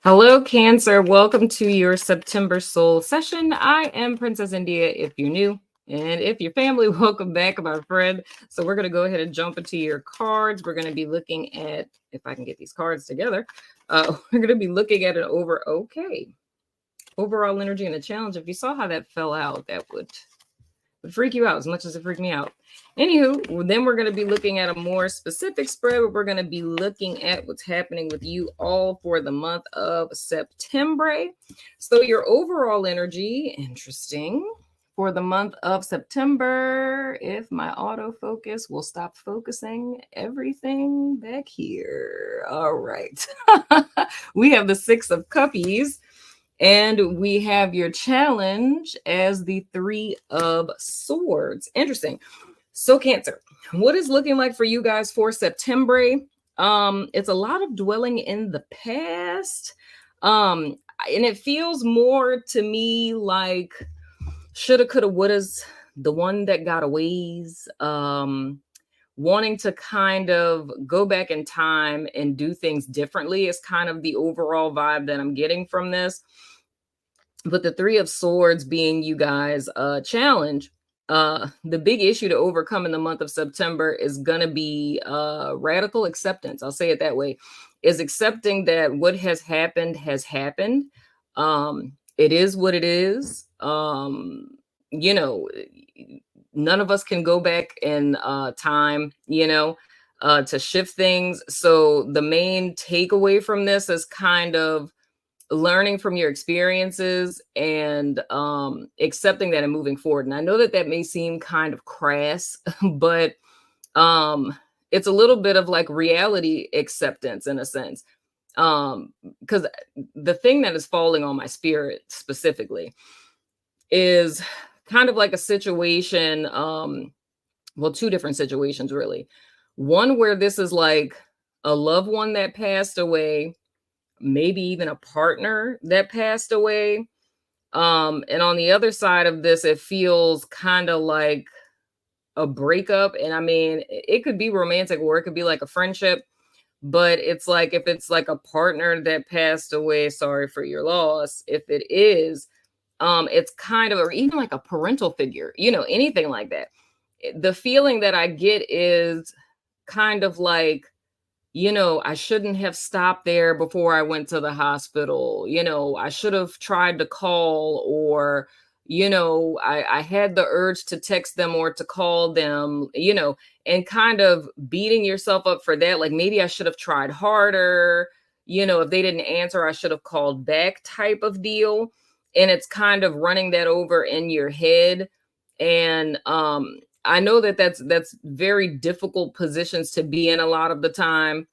Hello, Cancer. Welcome to your September Soul session. I am Princess India if you're new. And if you're family, welcome back, my friend. So we're going to go ahead and jump into your cards. We're going to be looking at, if I can get these cards together, we're going to be looking at an overall energy and a challenge. If you saw how that fell out, that would freak you out as much as it freaked me out. Anywho, then we're going to be looking at a more specific spread, but we're going to be looking at what's happening with you all for the month of September. So your overall energy, interesting, for the month of September, if my autofocus will stop focusing everything back here. All right. We have the Six of Cuppies. And we have your challenge as the Three of Swords. Interesting. So Cancer, what is looking like for you guys for September? It's a lot of dwelling in the past. And it feels more to me like shoulda, coulda, wouldas, the one that got aways, wanting to kind of go back in time and do things differently is kind of the overall vibe that I'm getting from this. But the Three of Swords being you guys' challenge, the big issue to overcome in the month of September is going to be radical acceptance. I'll say it that way, is accepting that what has happened has happened. It is what it is. You know, none of us can go back in time, to shift things. So the main takeaway from this is kind of learning from your experiences and accepting that and moving forward. And I know that that may seem kind of crass, but it's a little bit of like reality acceptance in a sense. Because the thing that is falling on my spirit specifically is kind of like a situation, well, two different situations really. One where this is like a loved one that passed away, maybe even a partner that passed away. And on the other side of this, it feels kind of like a breakup. And I mean, it could be romantic or it could be like a friendship, but it's like, if it's like a partner that passed away, sorry for your loss. If it is, it's kind of, or even like a parental figure, anything like that. The feeling that I get is kind of like, I shouldn't have stopped there before I went to the hospital. I should have tried to call, or, I had the urge to text them or to call them, and kind of beating yourself up for that. Like maybe I should have tried harder. If they didn't answer, I should have called back type of deal. And it's kind of running that over in your head. And, I know that that's very difficult positions to be in a lot of the time,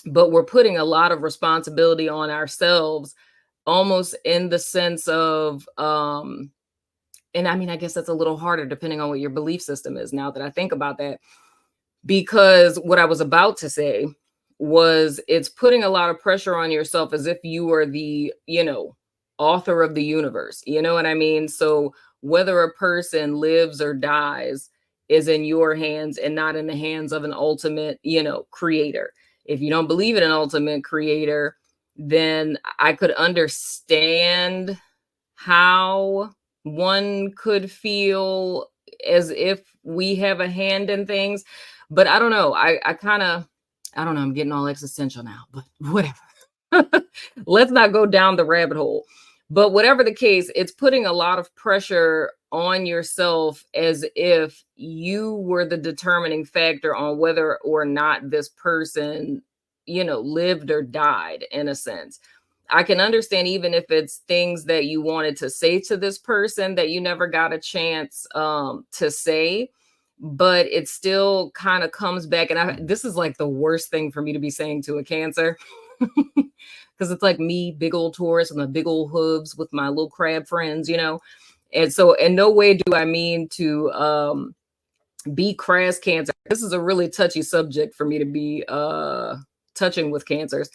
but we're putting a lot of responsibility on ourselves, almost in the sense of, and I mean, I guess that's a little harder depending on what your belief system is now that I think about that, because what I was about to say was it's putting a lot of pressure on yourself as if you were the, author of the universe. You know what I mean? So whether a person lives or dies is in your hands and not in the hands of an ultimate, creator. If you don't believe in an ultimate creator, then I could understand how one could feel as if we have a hand in things. But I don't know. I don't know. I'm getting all existential now, but whatever. Let's not go down the rabbit hole. But whatever the case, it's putting a lot of pressure on yourself as if you were the determining factor on whether or not this person, lived or died, in a sense. I can understand even if it's things that you wanted to say to this person that you never got a chance to say, but it still kind of comes back. And this is like the worst thing for me to be saying to a Cancer. Because it's like me, big old Taurus and the big old hooves with my little crab friends, And so in no way do I mean to be crass Cancer. This is a really touchy subject for me to be touching with Cancers.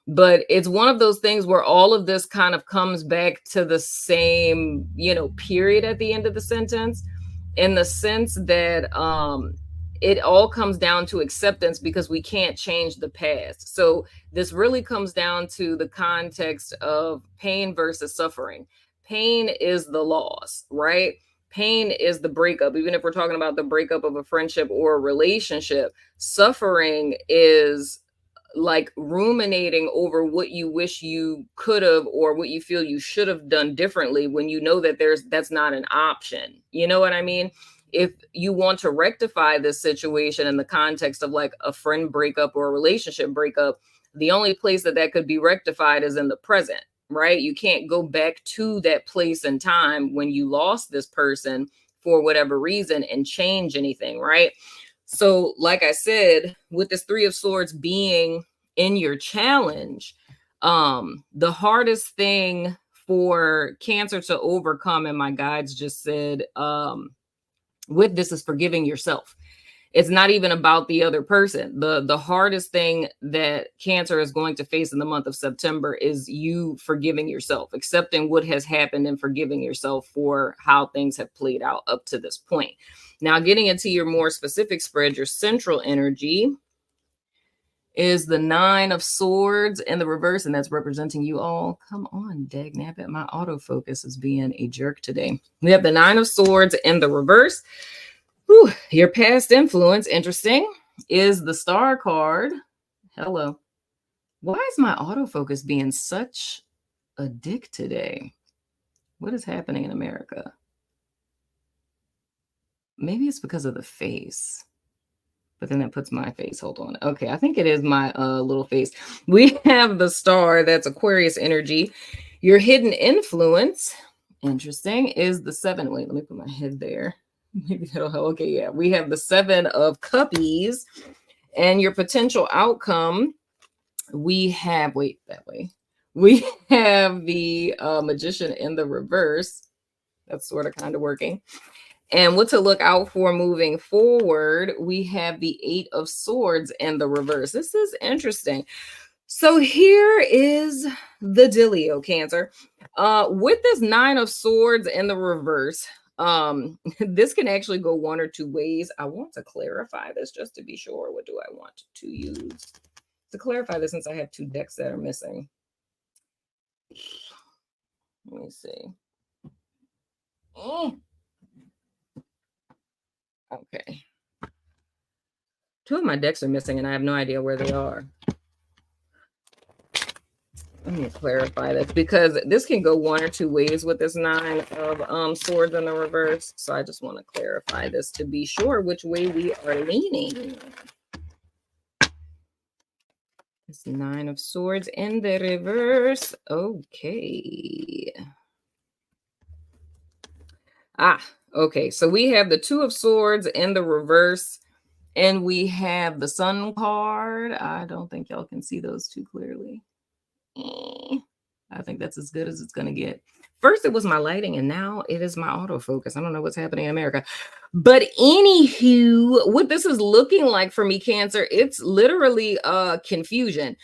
But it's one of those things where all of this kind of comes back to the same, period at the end of the sentence, in the sense that it all comes down to acceptance because we can't change the past. So this really comes down to the context of pain versus suffering. Pain is the loss, right? Pain is the breakup. Even if we're talking about the breakup of a friendship or a relationship, suffering is like ruminating over what you wish you could have or what you feel you should have done differently when you know that that's not an option. You know what I mean? If you want to rectify this situation in the context of like a friend breakup or a relationship breakup, the only place that that could be rectified is in the present, right? You can't go back to that place and time when you lost this person for whatever reason and change anything, right? So, like I said, with this Three of Swords being in your challenge, the hardest thing for Cancer to overcome, and my guides just said, with this is forgiving yourself. It's not even about the other person. The hardest thing that Cancer is going to face in the month of September is you forgiving yourself, accepting what has happened and forgiving yourself for how things have played out up to this point. Now, getting into your more specific spread, your central energy is the Nine of Swords in the reverse, and that's representing you all. Come on, dagnabbit, my autofocus is being a jerk today. We have the Nine of Swords in the reverse. Whew, your past influence, interesting, is the Star card. Hello. Why is my autofocus being such a dick today? What is happening in America? Maybe it's because of the face. But then that puts my face. Hold on. Okay, I think it is my little face. We have the Star, that's Aquarius energy. Your hidden influence, interesting, is the Seven. Wait, let me put my head there. Maybe that'll help. Okay, yeah. We have the Seven of Cuppies. And your potential outcome, we have, wait, that way. We have the Magician in the reverse. That's sort of kind of working. And what to look out for moving forward, we have the Eight of Swords in the reverse. This is interesting. So here is the dealio, Cancer. With this Nine of Swords in the reverse, this can actually go one or two ways. I want to clarify this just to be sure. What do I want to use to clarify this, since I have two decks that are missing? Let me see. Okay. Two of my decks are missing and I have no idea where they are. Let me clarify this, because this can go one or two ways with this Nine of Swords in the reverse. So I just want to clarify this to be sure which way we are leaning. This Nine of Swords in the reverse. Okay. Okay, so we have the Two of Swords in the reverse, and we have the Sun card. I don't think y'all can see those too clearly. I think that's as good as it's going to get. First, it was my lighting, and now it is my autofocus. I don't know what's happening in America. But anywho, what this is looking like for me, Cancer, it's literally confusion.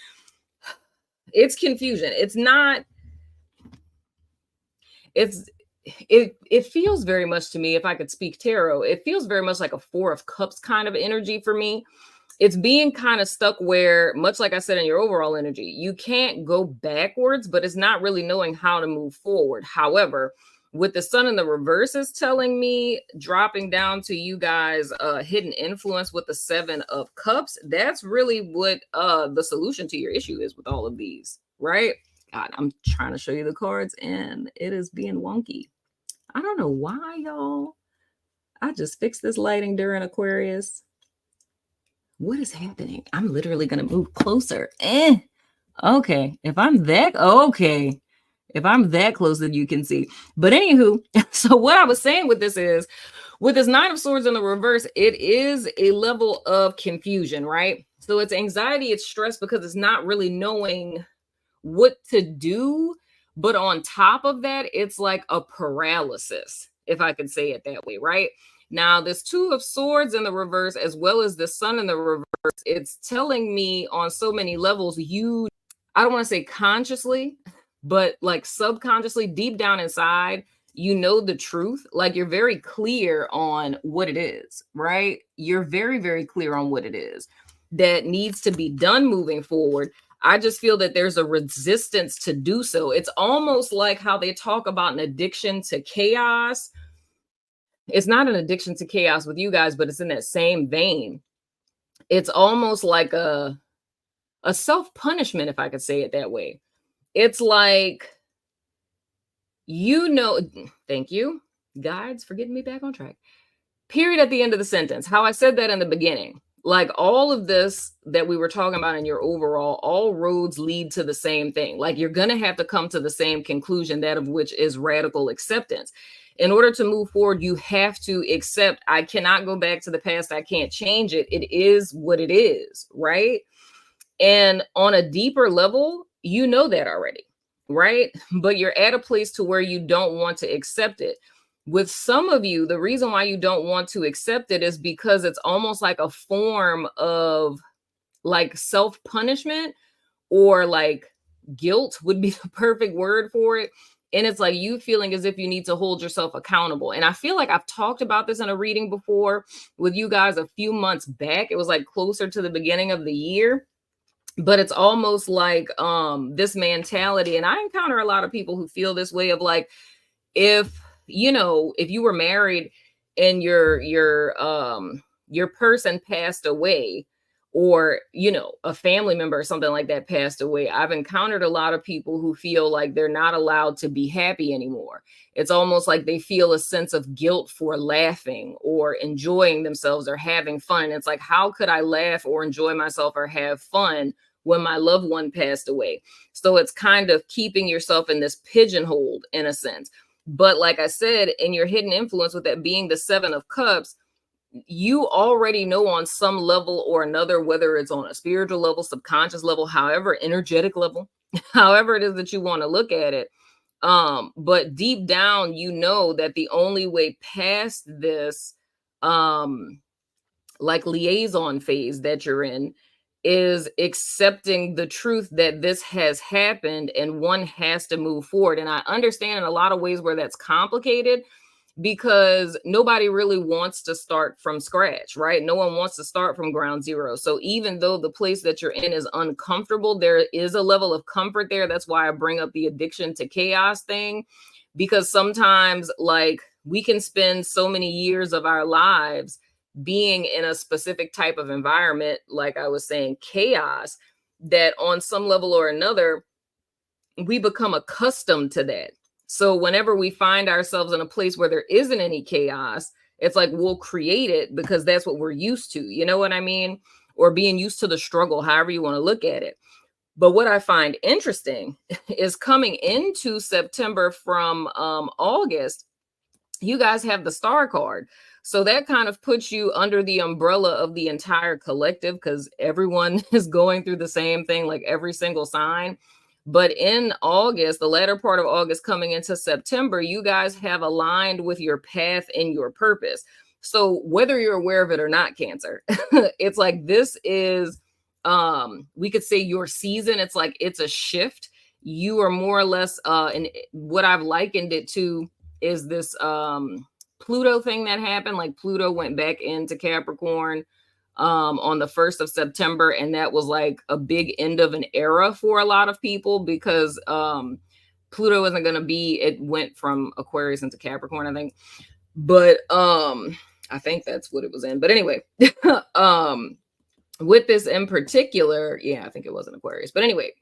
It's confusion. It's not... It feels very much to me, if I could speak tarot, it feels very much like a Four of Cups kind of energy for me. It's being kind of stuck where, much like I said in your overall energy, you can't go backwards, but it's not really knowing how to move forward. However, with the Sun in the reverse is telling me, dropping down to you guys, hidden influence with the Seven of Cups, that's really what the solution to your issue is with all of these, right? God, I'm trying to show you the cards and it is being wonky. I don't know why, y'all. I just fixed this lighting during Aquarius. What is happening? I'm literally going to move closer. Okay. If I'm that close, then you can see. But anywho, so what I was saying with this is, with this Nine of Swords in the reverse, it is a level of confusion, right? So it's anxiety, it's stress, because it's not really knowing what to do. But on top of that, it's like a paralysis, if I could say it that way, right? Now, this Two of Swords in the reverse, as well as the Sun in the reverse, it's telling me on so many levels, I don't want to say consciously, but like subconsciously, deep down inside, you know the truth. Like you're very clear on what it is, right? You're very, very clear on what it is that needs to be done moving forward. I just feel that there's a resistance to do so. It's almost like how they talk about an addiction to chaos. It's not an addiction to chaos with you guys, but it's in that same vein. It's almost like a self-punishment, if I could say it that way. It's like, thank you, guides, for getting me back on track. Period at the end of the sentence. How I said that in the beginning. Like all of this that we were talking about in your overall, all roads lead to the same thing. Like you're going to have to come to the same conclusion, that of which is radical acceptance. In order to move forward, you have to accept, I cannot go back to the past. I can't change it. It is what it is, right? And on a deeper level, you know that already, right? But you're at a place to where you don't want to accept it. With some of you, the reason why you don't want to accept it is because it's almost like a form of like self-punishment, or like guilt would be the perfect word for it. And it's like you feeling as if you need to hold yourself accountable. And I feel like I've talked about this in a reading before with you guys a few months back. It was like closer to the beginning of the year. But it's almost like this mentality. And I encounter a lot of people who feel this way of like, if you were married and your person passed away, or a family member or something like that passed away, I've encountered a lot of people who feel like they're not allowed to be happy anymore. It's almost like they feel a sense of guilt for laughing or enjoying themselves or having fun. It's like, how could I laugh or enjoy myself or have fun when my loved one passed away? So it's kind of keeping yourself in this pigeonhole in a sense. But like I said, in your hidden influence, with that being the 7 of Cups, you already know on some level or another, whether it's on a spiritual level, subconscious level, however, energetic level, however it is that you want to look at it. But deep down, you know that the only way past this, like liaison phase that you're in, is accepting the truth that this has happened and one has to move forward. And I understand in a lot of ways where that's complicated, because nobody really wants to start from scratch, right? No one wants to start from ground zero. So even though the place that you're in is uncomfortable, there is a level of comfort there. That's why I bring up the addiction to chaos thing, because sometimes like we can spend so many years of our lives being in a specific type of environment, like I was saying, chaos, that on some level or another, we become accustomed to that. So whenever we find ourselves in a place where there isn't any chaos, it's like we'll create it because that's what we're used to. You know what I mean? Or being used to the struggle, however you want to look at it. But what I find interesting is coming into September from August, you guys have the Star card. So that kind of puts you under the umbrella of the entire collective, because everyone is going through the same thing, like every single sign. But in August, the latter part of August coming into September, you guys have aligned with your path and your purpose. So whether you're aware of it or not, Cancer, it's like this is, we could say your season. It's like it's a shift. You are more or less, and what I've likened it to is this Pluto thing that happened. Like Pluto went back into Capricorn on the 1st of September. And that was like a big end of an era for a lot of people, because Pluto isn't going to be, it went from Aquarius into Capricorn, I think. But I think that's what it was in. But anyway, with this in particular, yeah, I think it was an Aquarius. But anyway,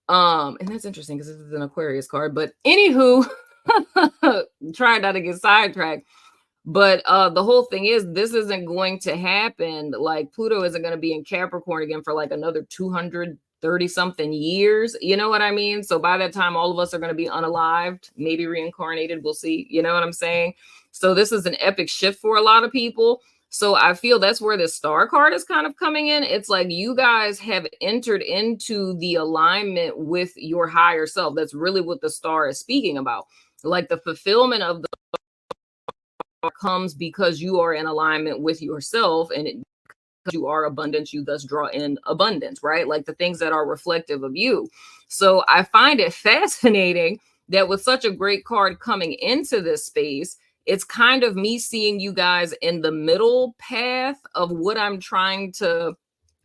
and that's interesting because this is an Aquarius card. But anywho, trying not to get sidetracked. But the whole thing is, this isn't going to happen. Like Pluto isn't going to be in Capricorn again for like another 230 something years. You know what I mean? So by that time, all of us are going to be unalived, maybe reincarnated. We'll see. You know what I'm saying? So this is an epic shift for a lot of people. So I feel that's where the Star card is kind of coming in. It's like you guys have entered into the alignment with your higher self. That's really what the Star is speaking about. Like the fulfillment of the comes because you are in alignment with yourself, and because you are abundance, you thus draw in abundance, right? Like the things that are reflective of you. So I find it fascinating that with such a great card coming into this space, it's kind of me seeing you guys in the middle path of what I'm trying to,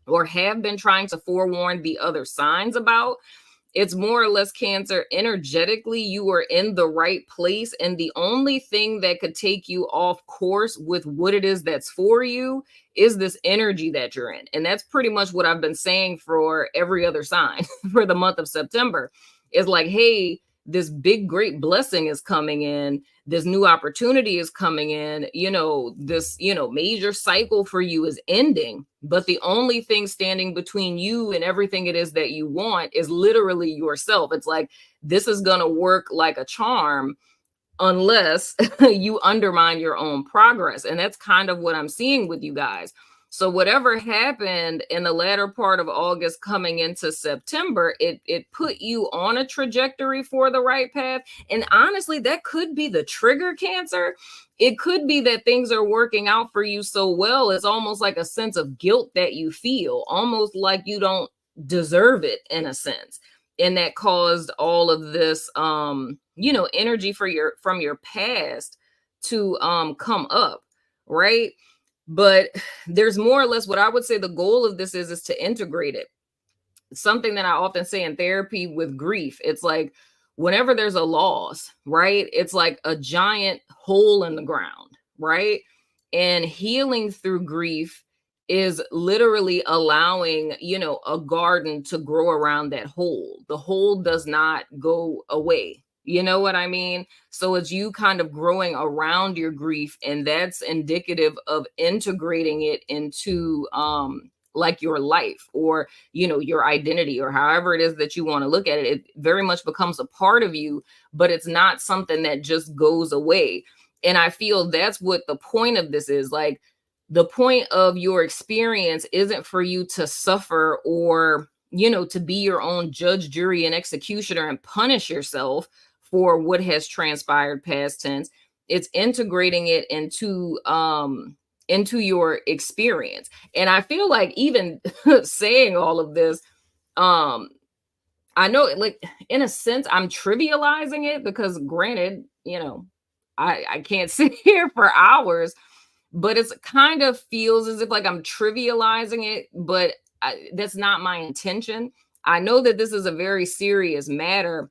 or have been trying to forewarn the other signs about. It's more or less, Cancer, energetically, you are in the right place. And the only thing that could take you off course with what it is that's for you is this energy that you're in. And that's pretty much what I've been saying for every other sign for the month of September. Is like, hey, this big, great blessing is coming in. This new opportunity is coming in. This, major cycle for you is ending. But the only thing standing between you and everything it is that you want is literally yourself. It's like, this is going to work like a charm unless you undermine your own progress. And that's kind of what I'm seeing with you guys. So whatever happened in the latter part of August coming into September, it put you on a trajectory for the right path. And honestly, that could be the trigger, Cancer. It could be that things are working out for you so well. It's almost like a sense of guilt that you feel, almost like you don't deserve it in a sense. And that caused all of this, energy from your past to come up, right? But there's more or less what I would say the goal of this is to integrate it. Something that I often say in therapy with grief, it's like whenever there's a loss, right? It's like a giant hole in the ground, right? And healing through grief is literally allowing, a garden to grow around that hole. The hole does not go away. You know what I mean? So it's you kind of growing around your grief, and that's indicative of integrating it into like your life, or your identity, or however it is that you want to look at it. It very much becomes a part of you, but it's not something that just goes away. And I feel that's what the point of this is. Like, the point of your experience isn't for you to suffer or, to be your own judge, jury, and executioner and punish yourself for what has transpired past tense. It's integrating it into your experience. And I feel like even saying all of this, I know, like, in a sense, I'm trivializing it because granted, I can't sit here for hours, but it's kind of feels as if like I'm trivializing it, but that's not my intention. I know that this is a very serious matter,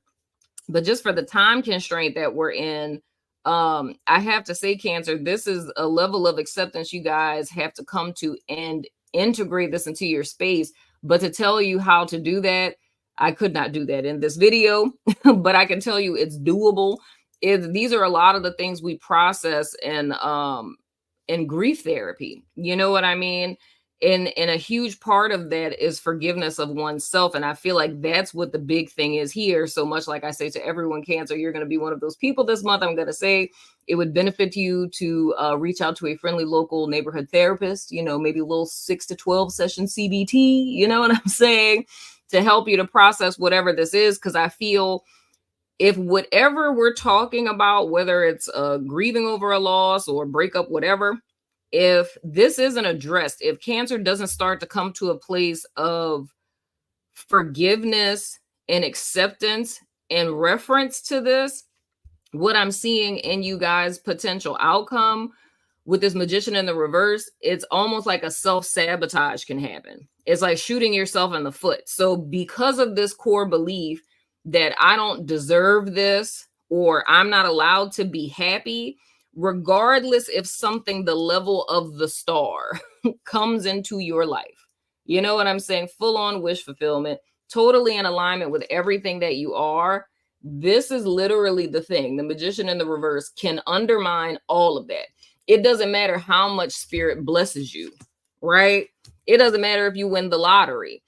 but just for the time constraint that we're in, I have to say, Cancer, this is a level of acceptance you guys have to come to and integrate this into your space. But to tell you how to do that, I could not do that in this video, but I can tell you it's doable. These are a lot of the things we process in grief therapy. You know what I mean? And a huge part of that is forgiveness of oneself. And I feel like that's what the big thing is here. So much like I say to everyone, Cancer, you're going to be one of those people this month. I'm going to say it would benefit you to reach out to a friendly local neighborhood therapist, maybe a little 6 to 12 session CBT, you know what I'm saying, to help you to process whatever this is. Because I feel if whatever we're talking about, whether it's grieving over a loss or breakup, whatever, if this isn't addressed, if Cancer doesn't start to come to a place of forgiveness and acceptance and reference to this, what I'm seeing in you guys' potential outcome with this Magician in the reverse, it's almost like a self-sabotage can happen. It's like shooting yourself in the foot. So because of this core belief that I don't deserve this, or I'm not allowed to be happy, regardless if something the level of the star comes into your life. You know what I'm saying? Full on wish fulfillment, totally in alignment with everything that you are. This is literally the thing. The Magician in the reverse can undermine all of that. It doesn't matter how much spirit blesses you, right? It doesn't matter if you win the lottery.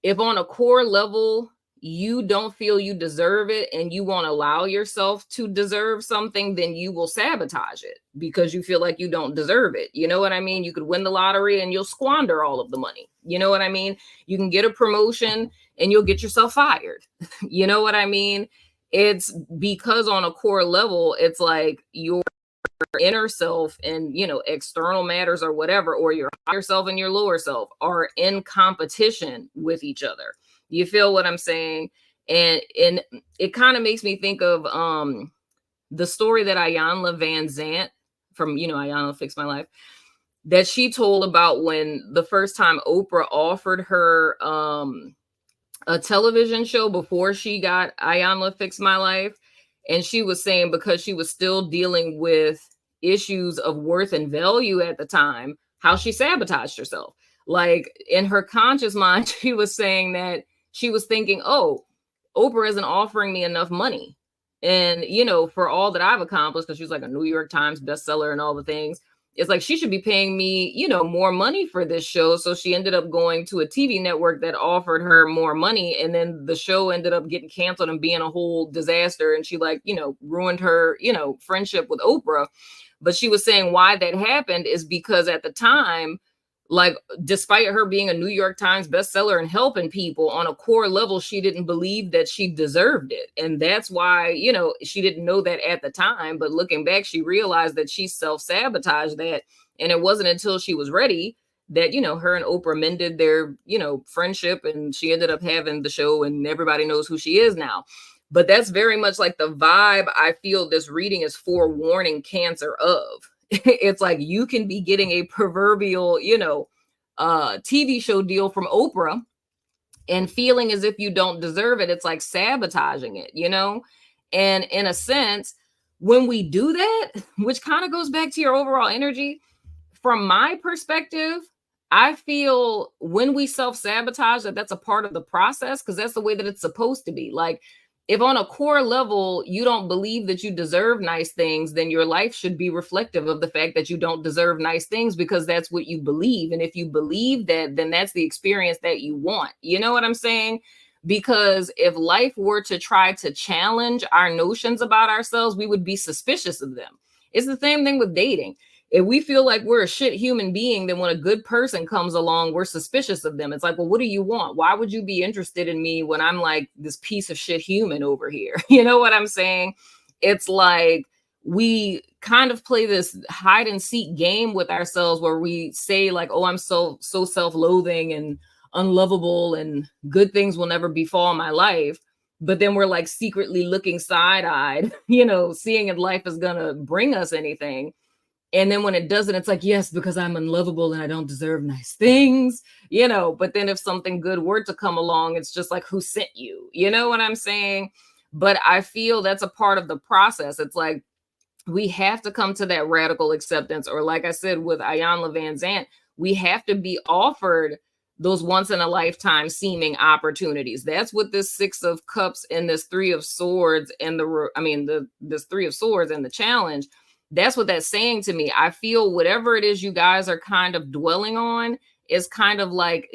If on a core level, you don't feel you deserve it and you won't allow yourself to deserve something, then you will sabotage it because you feel like you don't deserve it. You know what I mean? You could win the lottery and you'll squander all of the money. You know what I mean? You can get a promotion and you'll get yourself fired. You know what I mean? It's because on a core level, it's like your inner self and, external matters or whatever, or your higher self and your lower self are in competition with each other. You feel what I'm saying? And it kind of makes me think of the story that Ayanna Van Zant from, Ayanna Fix My Life, that she told about when the first time Oprah offered her a television show before she got Ayanna Fix My Life. And she was saying because she was still dealing with issues of worth and value at the time, how she sabotaged herself. Like in her conscious mind, she was saying that she was thinking, oh, Oprah isn't offering me enough money. And, for all that I've accomplished, because she's like a New York Times bestseller and all the things, it's like she should be paying me, more money for this show. So she ended up going to a TV network that offered her more money. And then the show ended up getting canceled and being a whole disaster. And she ruined her, friendship with Oprah. But she was saying why that happened is because at the time, like, despite her being a New York Times bestseller and helping people on a core level, she didn't believe that she deserved it. And that's why, she didn't know that at the time. But looking back, she realized that she self-sabotaged that. And it wasn't until she was ready that, her and Oprah mended their, friendship, and she ended up having the show and everybody knows who she is now. But that's very much like the vibe I feel this reading is forewarning Cancer of. It's like you can be getting a proverbial, TV show deal from Oprah and feeling as if you don't deserve it. It's like sabotaging it, And in a sense, when we do that, which kind of goes back to your overall energy, from my perspective, I feel when we self-sabotage that's a part of the process, because that's the way that it's supposed to be. Like, if on a core level you don't believe that you deserve nice things, then your life should be reflective of the fact that you don't deserve nice things, because that's what you believe. And if you believe that, then that's the experience that you want. You know what I'm saying? Because if life were to try to challenge our notions about ourselves, we would be suspicious of them. It's the same thing with dating. If we feel like we're a shit human being, then when a good person comes along, we're suspicious of them. It's like, well, what do you want? Why would you be interested in me when I'm like this piece of shit human over here? You know what I'm saying? It's like we kind of play this hide and seek game with ourselves where we say like, oh, I'm so self-loathing and unlovable and good things will never befall my life. But then we're like secretly looking side-eyed, seeing if life is going to bring us anything. And then when it doesn't, it's like, yes, because I'm unlovable and I don't deserve nice things, but then if something good were to come along, it's just like, who sent you? You know what I'm saying? But I feel that's a part of the process. It's like, we have to come to that radical acceptance, or like I said, with Ayanna Van Zant, we have to be offered those once in a lifetime seeming opportunities. That's what this 6 of Cups and this 3 of Swords and this 3 of Swords and the challenge, that's what that's saying to me. I feel whatever it is you guys are kind of dwelling on is kind of like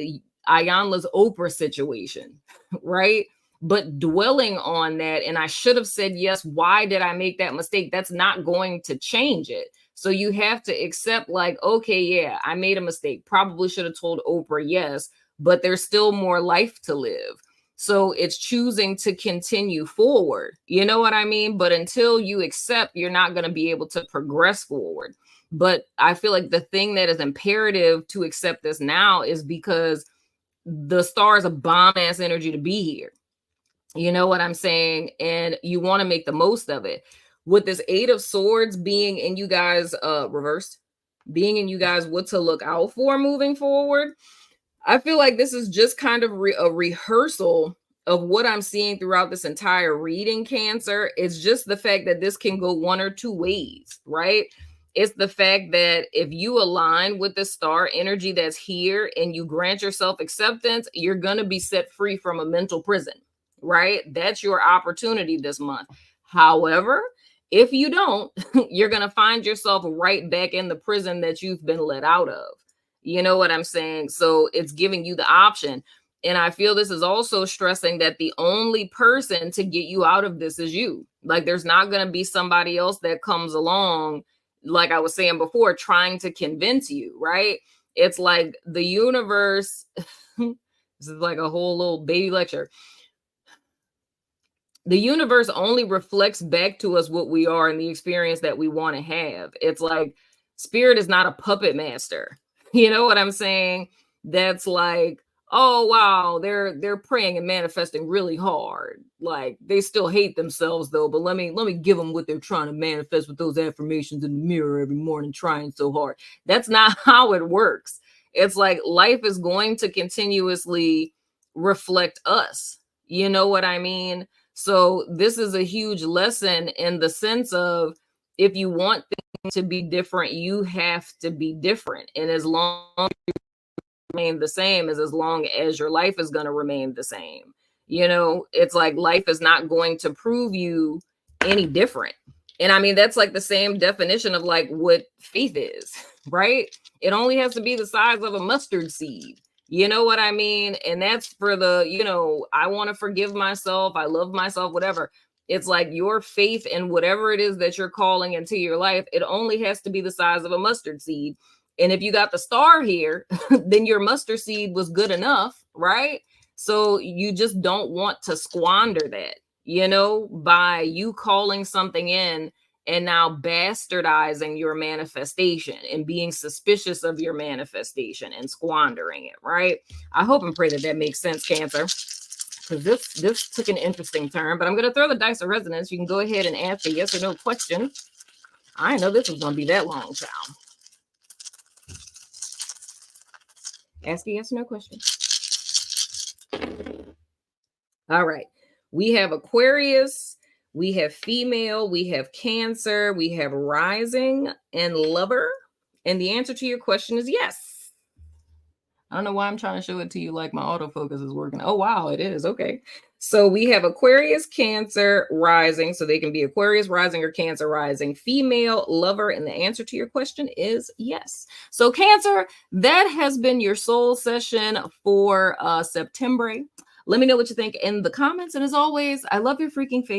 Ayanna's Oprah situation, right? But dwelling on that, and I should have said yes, why did I make that mistake? That's not going to change it. So you have to accept like, okay, yeah, I made a mistake. Probably should have told Oprah yes, but there's still more life to live. So it's choosing to continue forward. You know what I mean? But until you accept, you're not going to be able to progress forward. But I feel like the thing that is imperative to accept this now is because the stars are bomb ass energy to be here. You know what I'm saying? And you want to make the most of it. With this 8 of Swords being in you guys, reversed, being in you guys, what to look out for moving forward. I feel like this is just kind of a rehearsal of what I'm seeing throughout this entire reading, Cancer. It's just the fact that this can go one or two ways, right? It's the fact that if you align with the star energy that's here and you grant yourself acceptance, you're going to be set free from a mental prison, right? That's your opportunity this month. However, if you don't, you're going to find yourself right back in the prison that you've been let out of. You know what I'm saying? So it's giving you the option. And I feel this is also stressing that the only person to get you out of this is you. Like, there's not going to be somebody else that comes along, like I was saying before, trying to convince you, right? It's like the universe, this is like a whole little baby lecture. The universe only reflects back to us what we are and the experience that we want to have. It's like spirit is not a puppet master. You know what I'm saying? That's like, oh wow, they're praying and manifesting really hard. Like they still hate themselves though, but let me give them what they're trying to manifest with those affirmations in the mirror every morning, trying so hard. That's not how it works. It's like life is going to continuously reflect us. You know what I mean? So this is a huge lesson in the sense of if you want things to be different, you have to be different. And as long remain the same as long as your life is going to remain the same. You know, it's like life is not going to prove you any different. And I mean, that's like the same definition of like what faith is, right? It only has to be the size of a mustard seed. You know what I mean? And that's for the, you know, I want to forgive myself. I love myself, whatever. It's like your faith in whatever it is that you're calling into your life, it only has to be the size of a mustard seed. And if you got the star here, then your mustard seed was good enough, right? So you just don't want to squander that, you know, by you calling something in and now bastardizing your manifestation and being suspicious of your manifestation and squandering it, right? I hope and pray that that makes sense, Cancer, because this took an interesting turn. But I'm going to throw the dice of resonance. You can go ahead and ask a yes or no question. I know this was going to be that long, child. Ask a yes or no question. All right. We have Aquarius, we have female, we have Cancer, we have rising and lover. And the answer to your question is yes. I don't know why I'm trying to show it to you like my autofocus is working. Oh, wow, it is. Okay. So we have Aquarius, Cancer, rising. So they can be Aquarius, rising, or Cancer, rising, female, lover. And the answer to your question is yes. So Cancer, that has been your soul session for September. Let me know what you think in the comments. And as always, I love your freaking face.